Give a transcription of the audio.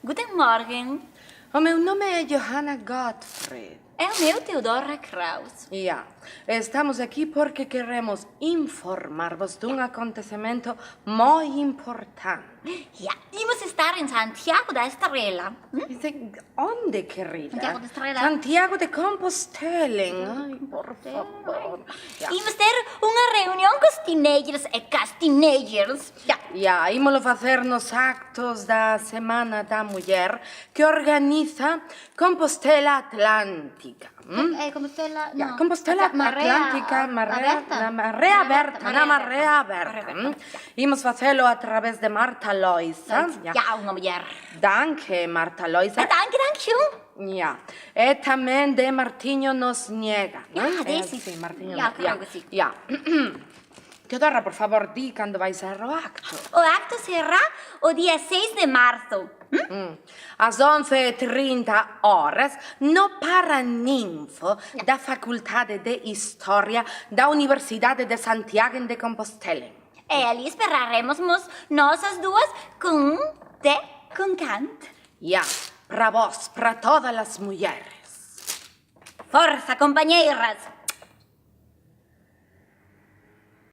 Guten Morgen. O meu nome é Johanna Gottfried. É o meu Theodora Kraus. Ja, estamos aqui porque queremos informar-vos de um acontecimento muito importante. Ja, íamos estar em Santiago da Estrela. Onde, querida? Santiago de Estrela. Santiago de Compostela. Ai, por favor. Ja. Íamos ter uma reunião com os teenagers e com as teenagers. Ja, ímolo facer nos actos da Semana da Mulher que organiza Compostela Atlântica. Compostela... Ja, Compostela Atlântica, na Maré Aberta. Ímos facelo através de Marta Loisa. Ja, uma mulher. Danke, Marta Loisa. Danke, schön. Ja, e também de Martinho Nosniega. Ja, desse. Sim, Martinho Ja, Nosniega. claro que sim. Ja. Teodora, por favor, di quando vai ser o acto. O acto será o dia 6 de março. Às 11h30 no Paraninfo da Faculdade de História da Universidade de Santiago de Compostela. E ali esperaremos nós as duas com té com cant. Ja, para vós, para todas as mulheres. Força, companheiras!